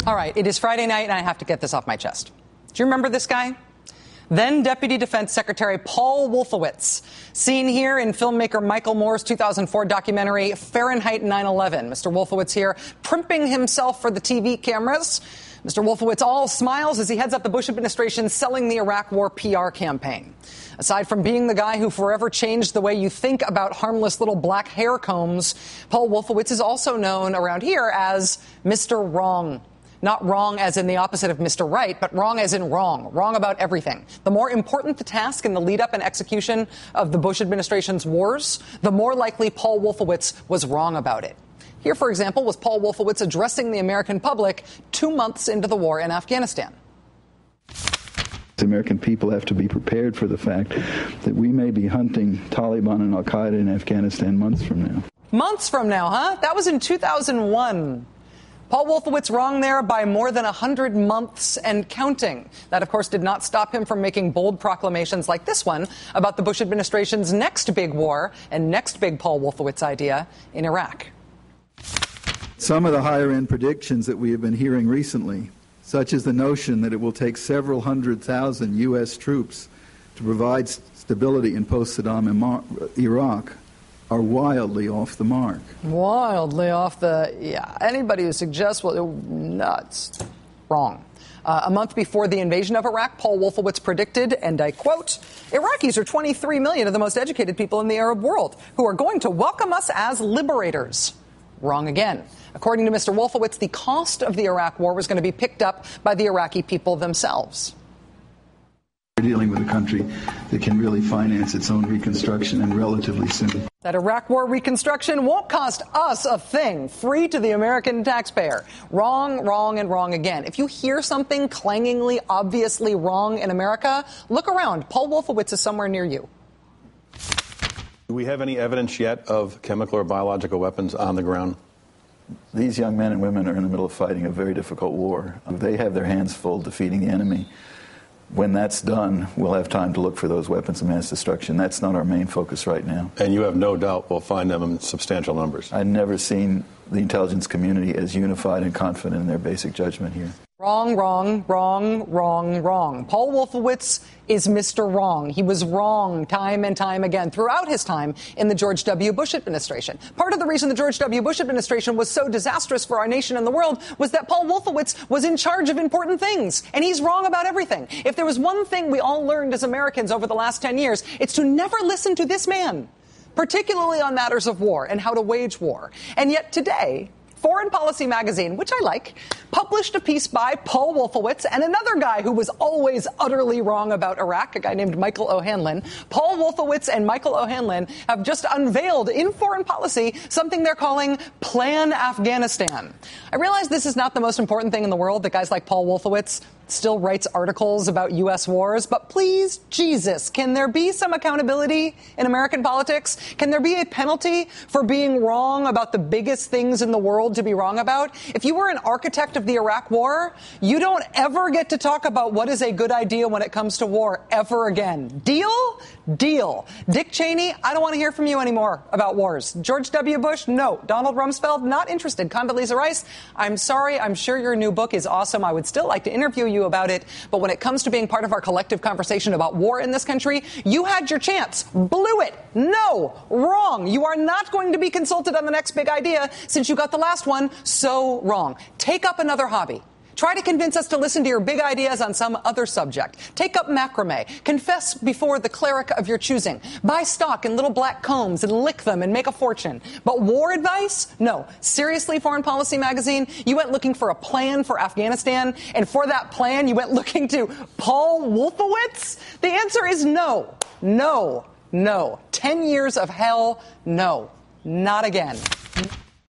All right, it is Friday night, and I have to get this off my chest. Do you remember this guy? Then Deputy Defense Secretary Paul Wolfowitz, seen here in filmmaker Michael Moore's 2004 documentary Fahrenheit 9/11. Mr. Wolfowitz here, primping himself for the TV cameras. Mr. Wolfowitz all smiles as he heads up the Bush administration selling the Iraq War PR campaign. Aside from being the guy who forever changed the way you think about harmless little black hair combs, Paul Wolfowitz is also known around here as Mr. Wrong. Not wrong as in the opposite of Mr. Right, but wrong as in wrong. Wrong about everything. The more important the task in the lead-up and execution of the Bush administration's wars, the more likely Paul Wolfowitz was wrong about it. Here, for example, was Paul Wolfowitz addressing the American public 2 months into the war in Afghanistan. The American people have to be prepared for the fact that we may be hunting Taliban and al-Qaeda in Afghanistan months from now. Months from now, huh? That was in 2001. Paul Wolfowitz wrong there by more than 100 months and counting. That, of course, did not stop him from making bold proclamations like this one about the Bush administration's next big war and next big Paul Wolfowitz idea in Iraq. Some of the higher-end predictions that we have been hearing recently, such as the notion that it will take several 100,000 U.S. troops to provide stability in post-Saddam Iraq, are wildly off the mark. Wildly off the, anybody who suggests, well, nuts. Wrong. A month before the invasion of Iraq, Paul Wolfowitz predicted, and I quote, Iraqis are 23 million of the most educated people in the Arab world who are going to welcome us as liberators. Wrong again. According to Mr. Wolfowitz, the cost of the Iraq war was going to be picked up by the Iraqi people themselves. We're dealing with a country that can really finance its own reconstruction and relatively soon. That Iraq war reconstruction won't cost us a thing, free to the American taxpayer. Wrong, wrong, and wrong again. If you hear something clangingly, obviously wrong in America, look around. Paul Wolfowitz is somewhere near you. Do we have any evidence yet of chemical or biological weapons on the ground? These young men and women are in the middle of fighting a very difficult war. They have their hands full defeating the enemy. When that's done, we'll have time to look for those weapons of mass destruction. That's not our main focus right now. And you have no doubt we'll find them in substantial numbers. I've never seen the intelligence community as unified and confident in their basic judgment here. Wrong, wrong, wrong, wrong, wrong. Paul Wolfowitz is Mr. Wrong. He was wrong time and time again throughout his time in the George W. Bush administration. Part of the reason the George W. Bush administration was so disastrous for our nation and the world was that Paul Wolfowitz was in charge of important things, and he's wrong about everything. If there was one thing we all learned as Americans over the last 10 years, it's to never listen to this man, particularly on matters of war and how to wage war. And yet today, Foreign Policy magazine, which I like, published a piece by Paul Wolfowitz and another guy who was always utterly wrong about Iraq, a guy named Michael O'Hanlon. Paul Wolfowitz and Michael O'Hanlon have just unveiled in Foreign Policy something they're calling Plan Afghanistan. I realize this is not the most important thing in the world, that guys like Paul Wolfowitz still writes articles about U.S. wars, but please, Jesus, can there be some accountability in American politics? Can there be a penalty for being wrong about the biggest things in the world to be wrong about? If you were an architect of the Iraq war, you don't ever get to talk about what is a good idea when it comes to war ever again. Deal? Deal. Dick Cheney, I don't want to hear from you anymore about wars. George W. Bush, no. Donald Rumsfeld, not interested. Condoleezza Rice, I'm sorry. I'm sure your new book is awesome. I would still like to interview you about it. But when it comes to being part of our collective conversation about war in this country, you had your chance. Blew it. No. Wrong. You are not going to be consulted on the next big idea since you got the last one so wrong. Take up another hobby. Try to convince us to listen to your big ideas on some other subject. Take up macrame. Confess before the cleric of your choosing. Buy stock in little black combs and lick them and make a fortune. But war advice? No. Seriously, Foreign Policy magazine? You went looking for a plan for Afghanistan, and for that plan, you went looking to Paul Wolfowitz? The answer is no. No. No. 10 years of hell? No. Not again.